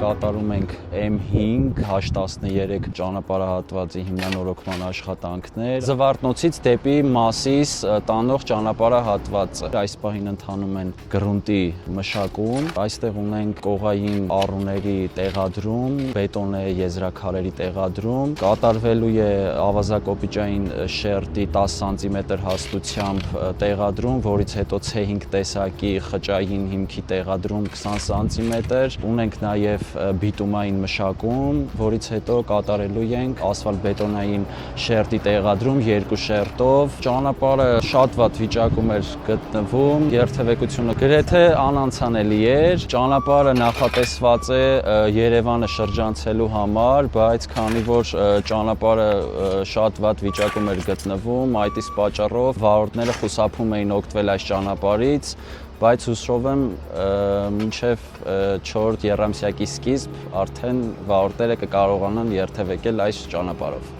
Կատարում ենք M5 H13 ճանապարհահատվածի հիմնանորոգման աշխատանքներ։ Զվարթնոցից դեպի Մասիս տանող ճանապարհահատվածը։ Այս պահին ընթանում են գրունտի մշակում։ Այստեղ ունենք կողային առուների տեղադրում, բետոնե եզրաքարերի տեղադրում։ Կատարվելու է ավազակոպիճային շերտի 10 սանտիմետր հաստությամբ տեղադրում, որից հետո C5 տեսակի խճային հիմքի տեղադրում 20 սանտիմետր։ Ունենք նաև բիտումային մշակում, որից հետո կատարելու ենք ասֆալտբետոնային շերտի տեղադրում 2 շերտով։ Ճանապարհը շատ վատ վիճակում էր գտնվում, երթևեկությունը գրեթե անանցանելի էր։ Ճանապարհը նախատեսված է Երևանը շրջանցելու համար, բայց քանի որ ճանապարհը շատ վատ վիճակում էր գտնվում, այդ իսկ պատճառով վարորդները խուսափում էին օգտվել այս ճանապարհից, բայց հուսով եմ մինչև 4 եռամսյակի սկիզբ արդեն վարորդները կկարողանան երթևեկել այս ճանապարհով։